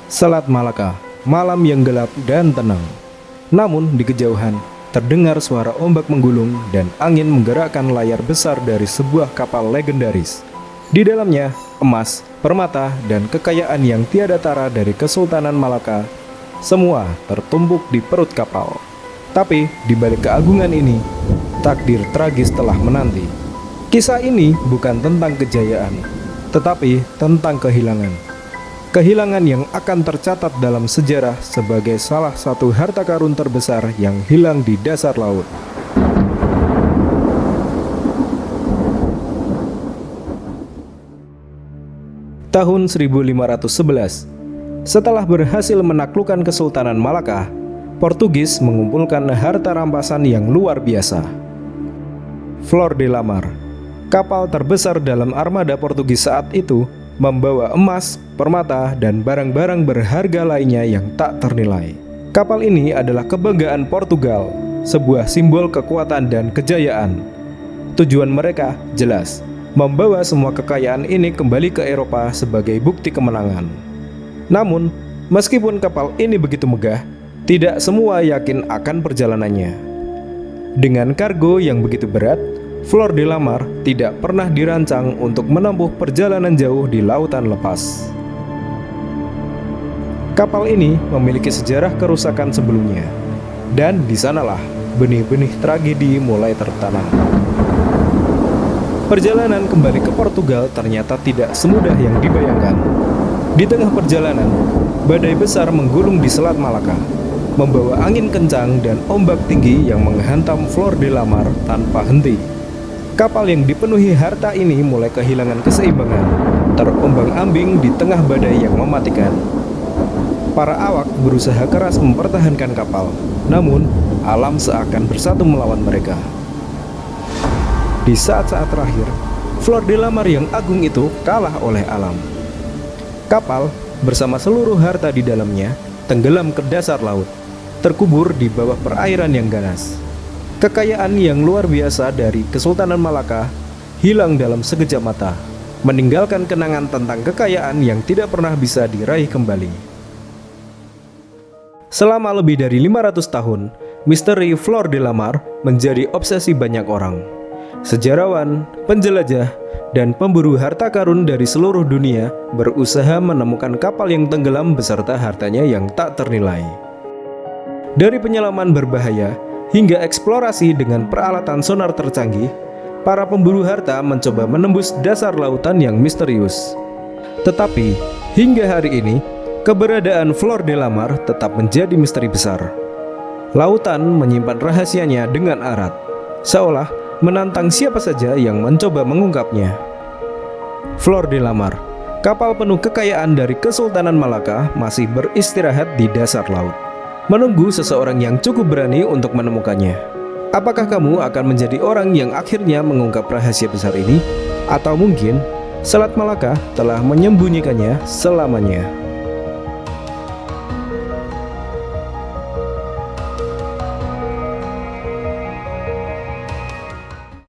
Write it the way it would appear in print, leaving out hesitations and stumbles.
Selat Malaka, malam yang gelap dan tenang. Namun di kejauhan, terdengar suara ombak menggulung dan angin menggerakkan layar besar dari sebuah kapal legendaris. Di dalamnya, emas, permata, dan kekayaan yang tiada tara dari Kesultanan Malaka, semua tertumpuk di perut kapal. Tapi di balik keagungan ini, takdir tragis telah menanti. Kisah ini bukan tentang kejayaan, tetapi tentang kehilangan. Kehilangan yang akan tercatat dalam sejarah sebagai salah satu harta karun terbesar yang hilang di dasar laut. Tahun 1511, setelah berhasil menaklukkan Kesultanan Malaka, Portugis mengumpulkan harta rampasan yang luar biasa. Flor de la Mar, kapal terbesar dalam armada Portugis saat itu, membawa emas, permata, dan barang-barang berharga lainnya yang tak ternilai. Kapal ini adalah kebanggaan Portugal, sebuah simbol kekuatan dan kejayaan. Tujuan mereka jelas, membawa semua kekayaan ini kembali ke Eropa sebagai bukti kemenangan. Namun, meskipun kapal ini begitu megah, tidak semua yakin akan perjalanannya. Dengan kargo yang begitu berat, Flor de la Mar tidak pernah dirancang untuk menempuh perjalanan jauh di lautan lepas. Kapal ini memiliki sejarah kerusakan sebelumnya, dan di sanalah benih-benih tragedi mulai tertanam. Perjalanan kembali ke Portugal ternyata tidak semudah yang dibayangkan. Di tengah perjalanan, badai besar menggulung di Selat Malaka, membawa angin kencang dan ombak tinggi yang menghantam Flor de la Mar tanpa henti. Kapal yang dipenuhi harta ini mulai kehilangan keseimbangan, terombang-ambing di tengah badai yang mematikan. Para awak berusaha keras mempertahankan kapal, namun alam seakan bersatu melawan mereka. Di saat-saat terakhir, Flor de la Mar yang agung itu kalah oleh alam. Kapal bersama seluruh harta di dalamnya tenggelam ke dasar laut, terkubur di bawah perairan yang ganas. Kekayaan yang luar biasa dari Kesultanan Malaka hilang dalam sekejap mata, meninggalkan kenangan tentang kekayaan yang tidak pernah bisa diraih kembali. Selama lebih dari 500 tahun, misteri Flor de la Mar menjadi obsesi banyak orang. Sejarawan, penjelajah, dan pemburu harta karun dari seluruh dunia berusaha menemukan kapal yang tenggelam beserta hartanya yang tak ternilai. Dari penyelaman berbahaya hingga eksplorasi dengan peralatan sonar tercanggih, para pemburu harta mencoba menembus dasar lautan yang misterius. Tetapi, hingga hari ini, keberadaan Flor de la Mar tetap menjadi misteri besar. Lautan menyimpan rahasianya dengan erat, seolah menantang siapa saja yang mencoba mengungkapnya. Flor de la Mar, kapal penuh kekayaan dari Kesultanan Malaka, masih beristirahat di dasar laut, menunggu seseorang yang cukup berani untuk menemukannya. Apakah kamu akan menjadi orang yang akhirnya mengungkap rahasia besar ini? Atau mungkin Selat Malaka telah menyembunyikannya selamanya?